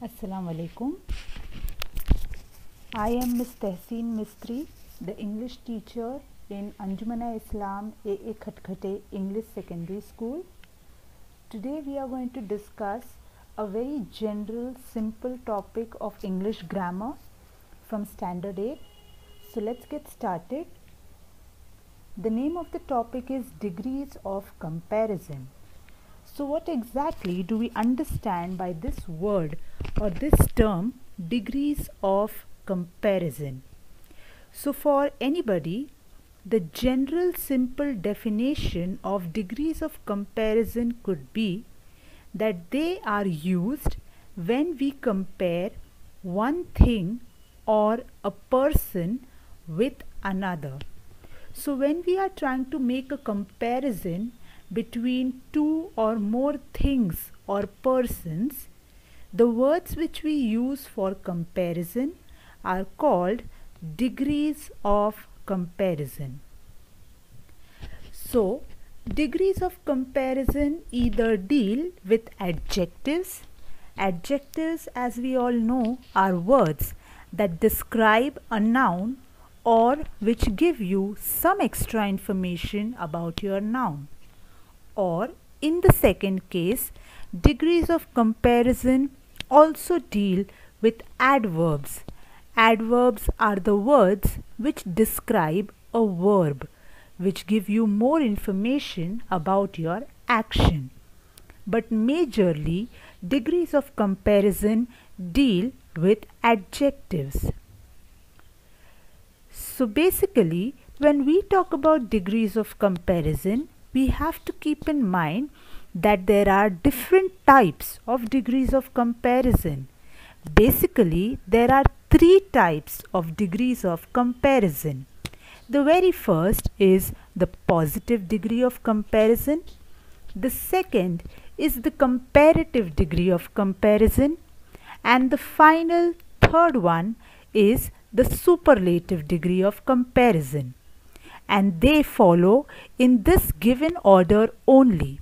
Assalamu alaikum. I am Ms. Tehseen Mistry, the English teacher in Anjumana Islam A.A. Khatkhate English Secondary School. Today we are going to discuss a very general, simple topic of English grammar from Standard 8. So let's get started. The name of the topic is degrees of comparison. So what exactly do we understand by this word or this term, degrees of comparison? So for anybody, the general simple definition of degrees of comparison could be that they are used when we compare one thing or a person with another. So when we are trying to make a comparison between two or more things or persons, the words which we use for comparison are called degrees of comparison. So, degrees of comparison either deal with adjectives. Adjectives, as we all know, are words that describe a noun or which give you some extra information about your noun. Or in the second case, degrees of comparison also deal with adverbs. Adverbs are the words which describe a verb, which give you more information about your action. But majorly, degrees of comparison deal with adjectives. So basically, when we talk about degrees of comparison, we have to keep in mind that there are different types of degrees of comparison. Basically, there are three types of degrees of comparison. The very first is the positive degree of comparison. The second is the comparative degree of comparison. And the final third one is the superlative degree of comparison. And they follow in this given order only.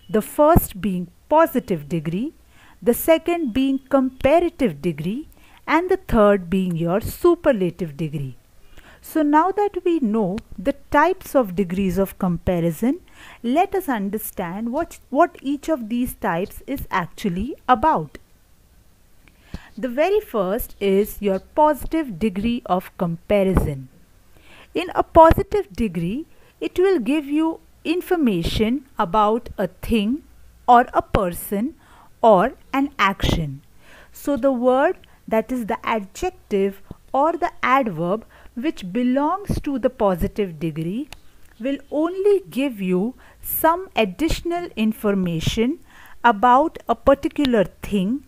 The first being positive degree, the second being comparative degree, and the third being your superlative degree. So now that we know the types of degrees of comparison, let us understand what each of these types is actually about. The very first is your positive degree of comparison. In a positive degree, it will give you information about a thing or a person or an action. So the word, that is the adjective or the adverb which belongs to the positive degree, will only give you some additional information about a particular thing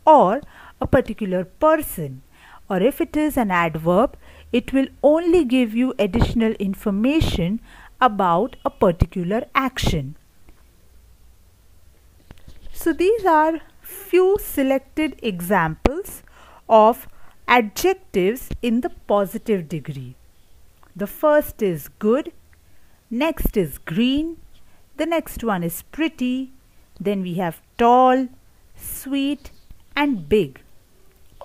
or a particular person. Or if it is an adverb, it will only give you additional information about a particular action. So these are few selected examples of adjectives in the positive degree. The first is good, next is green, the next one is pretty, then we have tall, sweet and big.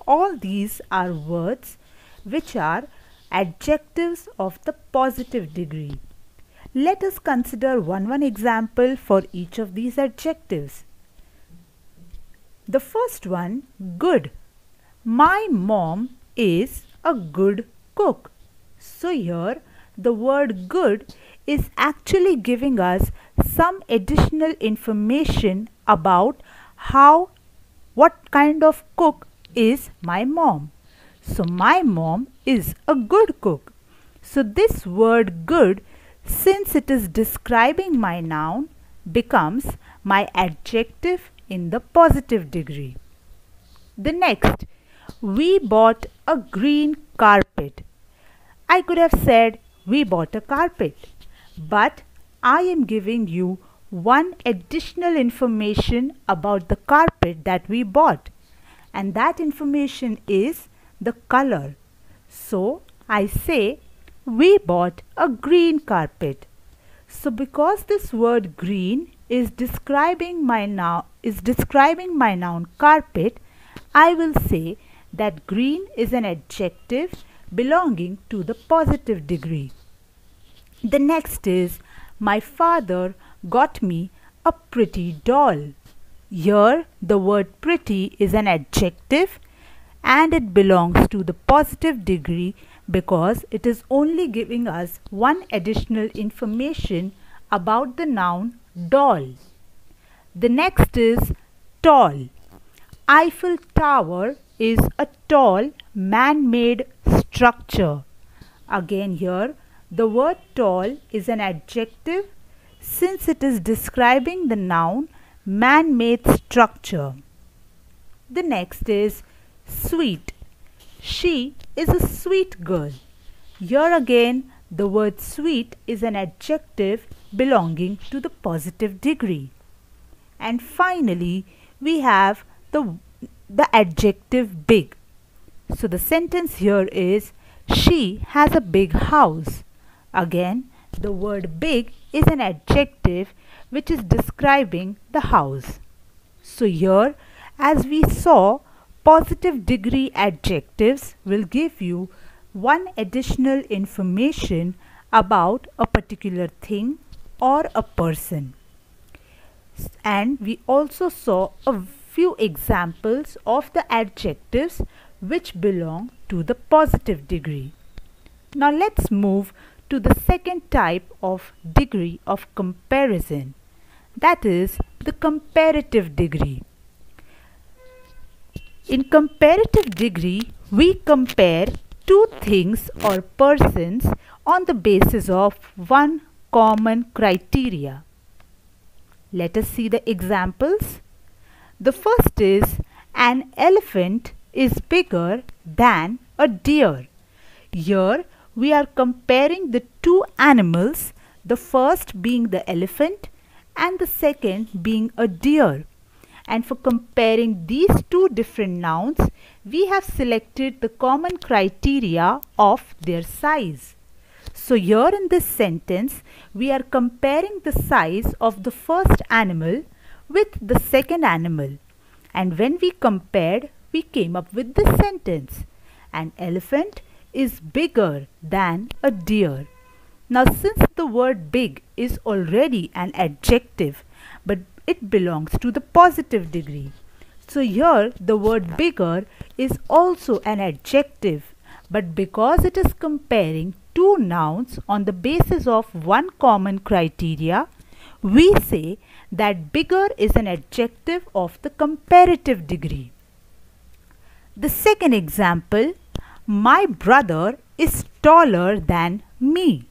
All these are words which are adjectives of the positive degree. Let us consider one example for each of these adjectives. The first one, good. My mom is a good cook. So here the word good is actually giving us some additional information about what kind of cook is my mom. So my mom is a good cook. So this word good, since it is describing my noun, becomes my adjective in the positive degree. The next, we bought a green carpet. I could have said we bought a carpet, but I am giving you one additional information about the carpet that we bought, and that information is the color. So I say we bought a green carpet. So because this word green is describing my noun carpet, I will say that green is an adjective belonging to the positive degree. The next is, my father got me a pretty doll. Here the word pretty is an adjective and it belongs to the positive degree because it is only giving us one additional information about the noun doll. The next is tall. Eiffel Tower is a tall man-made structure. Again here the word tall is an adjective since it is describing the noun man-made structure. The next is sweet. She is a sweet girl. Here again the word sweet is an adjective belonging to the positive degree. And finally we have the adjective big. So the sentence here is, she has a big house. Again the word big is an adjective which is describing the house. So here, as we saw, positive degree adjectives will give you one additional information about a particular thing or a person. And we also saw a few examples of the adjectives which belong to the positive degree. Now let's move to the second type of degree of comparison, that is the comparative degree. In comparative degree, we compare two things or persons on the basis of one common criteria. Let us see the examples. The first is, an elephant is bigger than a deer. Here we are comparing the two animals, the first being the elephant and the second being a deer. And for comparing these two different nouns, we have selected the common criteria of their size. So here in this sentence, we are comparing the size of the first animal with the second animal. And when we compared, we came up with this sentence: an elephant is bigger than a deer. Now since the word big is already an adjective, but it belongs to the positive degree. So here the word bigger is also an adjective, but because it is comparing two nouns on the basis of one common criteria, we say that bigger is an adjective of the comparative degree. The second example, my brother is taller than me.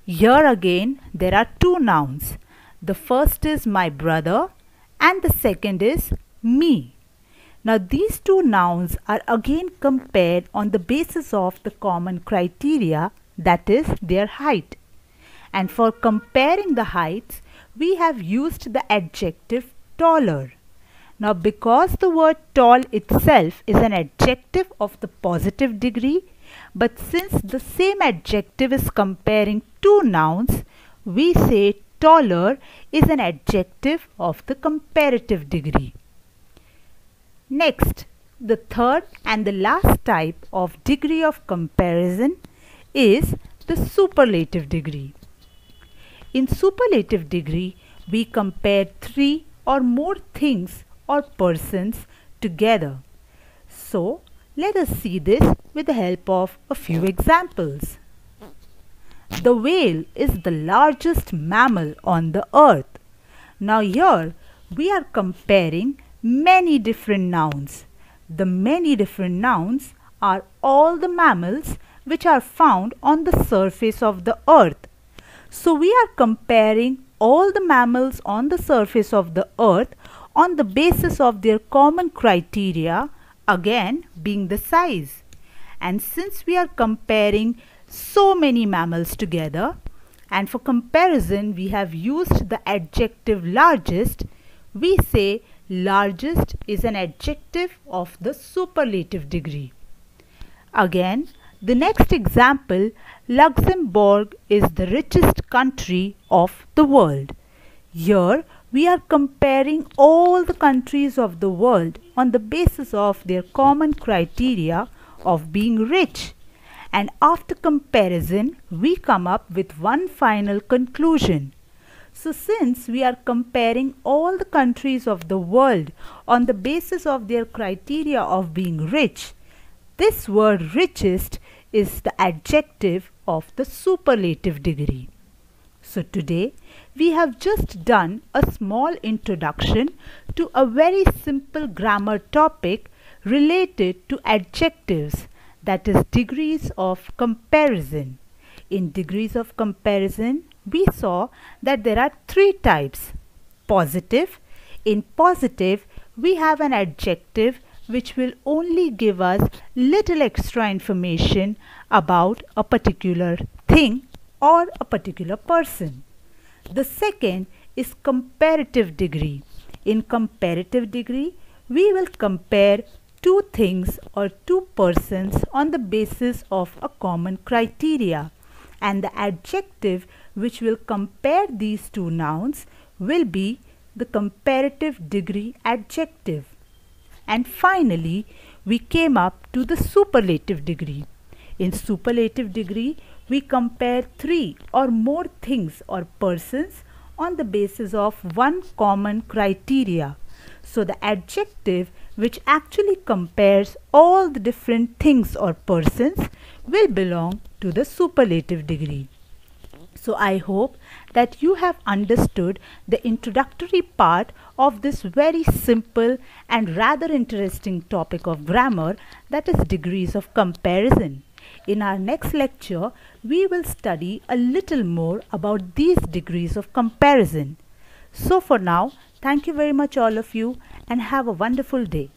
Here again there are two nouns. The first is my brother and the second is me. Now these two nouns are again compared on the basis of the common criteria, that is their height. And for comparing the heights, we have used the adjective taller. Now because the word tall itself is an adjective of the positive degree, but since the same adjective is comparing two nouns, we say taller is an adjective of the comparative degree. Next, the third and the last type of degree of comparison is the superlative degree. In superlative degree, we compare three or more things or persons together. So, let us see this with the help of a few examples. The whale is the largest mammal on the earth. Now here we are comparing many different nouns. The many different nouns are all the mammals which are found on the surface of the earth. So we are comparing all the mammals on the surface of the earth on the basis of their common criteria, again being the size. And since we are comparing so many mammals together, and for comparison we have used the adjective largest, we say largest is an adjective of the superlative degree. Again, the next example, Luxembourg is the richest country of the world. Here we are comparing all the countries of the world on the basis of their common criteria of being rich. And after comparison, we come up with one final conclusion. So since we are comparing all the countries of the world on the basis of their criteria of being rich, this word richest is the adjective of the superlative degree. So today we have just done a small introduction to a very simple grammar topic related to adjectives, that is degrees of comparison. In degrees of comparison, we saw that there are three types. Positive. In positive, we have an adjective which will only give us little extra information about a particular thing or a particular person. The second is comparative degree. In comparative degree, we will compare two things or two persons on the basis of a common criteria, and the adjective which will compare these two nouns will be the comparative degree adjective. And finally, we came up to the superlative degree. In superlative degree, we compare three or more things or persons on the basis of one common criteria. So the adjective which actually compares all the different things or persons will belong to the superlative degree. So I hope that you have understood the introductory part of this very simple and rather interesting topic of grammar, that is degrees of comparison. In our next lecture, we will study a little more about these degrees of comparison. So for now, thank you very much all of you, and have a wonderful day.